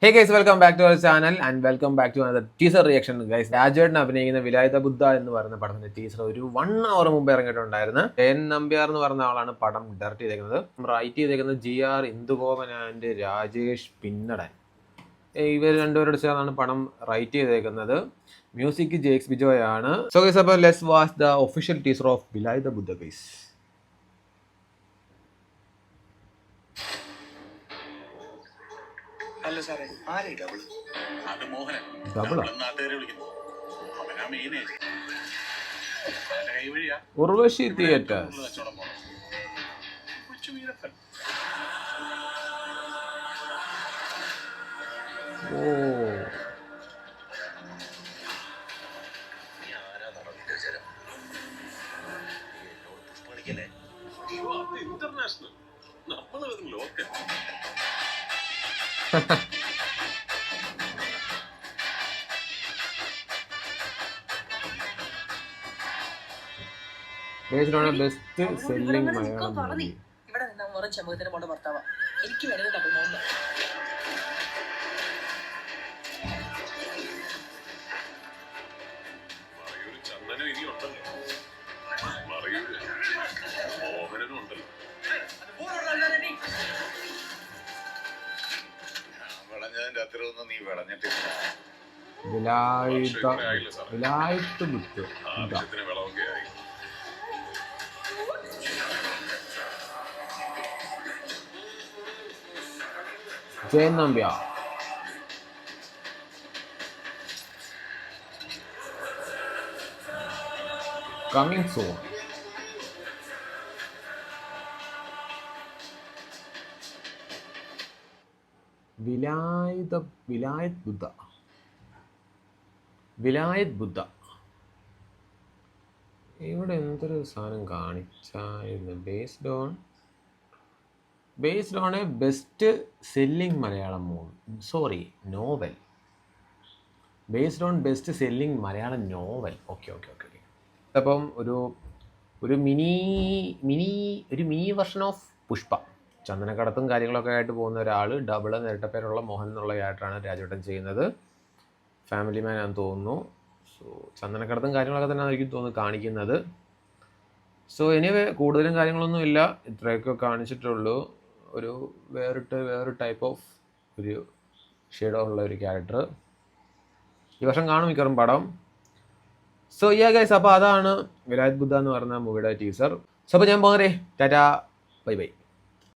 Hey guys, welcome back to our channel and welcome back to another teaser reaction guys. രാജേട്ടൻ അഭിനയിക്കുന്ന വിലായുധ ബുദ്ധ എന്ന് പറയുന്ന പടത്തിന്റെ ടീസർ ഒരു 1 hour മുമ്പ് ഇറങ്ങിയിട്ടുണ്ടായിരുന്നു. എൻ നമ്പ്യാർ എന്ന് പറയുന്ന ആളാണ് പടം ഡയറക്ട് ചെയ്തേക്കുന്നത്. റൈറ്റ് ചെയ്തേക്കുന്നത് GR ഇന്ദുഗോപൻ ആൻഡ് രാജേഷ് പിന്നടൻ. ഇവർ രണ്ടുപേരുടെ ചേർന്നാണ് പടം റൈറ്റ് ചെയ്തേക്കുന്നത്. മ്യൂസിക് ജെക്സ് ബിജോയ് ആണ്. സോ ഗൈസ്, അപ്പോൾ let's watch the official teaser of Vilayath Buddha guys. അല്ല സാറേ, ആരെ ഡബിൾ? അത് മോഹനൻ. നാട്ടുകാരെ വിളിക്കുന്നു. അവനാ മെയിൻ കൈവഴിയാ. ഉർവശി തിയേറ്റർ. കൊച്ചു വീരപ്പൻ. ഓ, ഇന്റർനാഷണൽ, നമ്മള് local. Best selling Malayalam movie. ഇവിടെ നിന്ന മുറം ചെമ്പകത്തിന് കൊണ്ട് ഭർത്താവാ. എനിക്ക് വേണ്ടത് ഡബിൾ മോഹൻ. ചന്ദനം ഇനി ഉണ്ടല്ലോ, മോഹനനും ഉണ്ടല്ലോ. വിളഞ്ഞതിന്റെ അത്രയൊന്നും നീ വിളഞ്ഞിട്ടില്ല. വിലായുധ ബുദ്ധ. ആവശ്യത്തിന് വിളവൊക്കെ ആയി. ജയൻ നമ്പ്യാർ. Coming soon. വിലായുധ ബുദ്ധ. ഇവിടെ എന്തൊരു സാധനം കാണിച്ചായിരുന്നു. Based on a best selling Malayalam movie. Sorry, novel. Based on best selling Malayalam novel. Okay. അപ്പം ഒരു മിനി വെർഷൻ ഓഫ് പുഷ്പ. ചന്ദനക്കടത്തും കാര്യങ്ങളൊക്കെ ആയിട്ട് പോകുന്ന ഒരാൾ, ഡബിള് നേരിട്ടപ്പേരുള്ള മോഹൻ എന്നുള്ള ക്യാരക്ടറാണ് രാജേട്ടൻ ചെയ്യുന്നത്. ഫാമിലി മാൻ ആണെന്ന് തോന്നുന്നു. സോ ചന്ദനക്കടത്തും കാര്യങ്ങളൊക്കെ തന്നെ ആയിരിക്കും തോന്നുന്നു കാണിക്കുന്നത്. സോ എനിവേ കൂടുതലും കാര്യങ്ങളൊന്നും ഇല്ല, ഇത്രയൊക്കെ കാണിച്ചിട്ടുള്ളൂ. വേറൊരു ടൈപ്പ് ഓഫ് ഒരു ഷെയ്ഡ് ഉള്ള ഒരു ക്യാരക്ടർ ഈ വർഷം കാണും മിക്കറും പടം. സോ ഗൈസ്, അപ്പോൾ അതാണ് വിലായുധ ബുദ്ധ എന്ന് പറയുന്ന മൂവിയുടെ ടീസർ. സോ അപ്പോൾ ഞാൻ പോകരെ, ടാറ്റാ, ബൈ.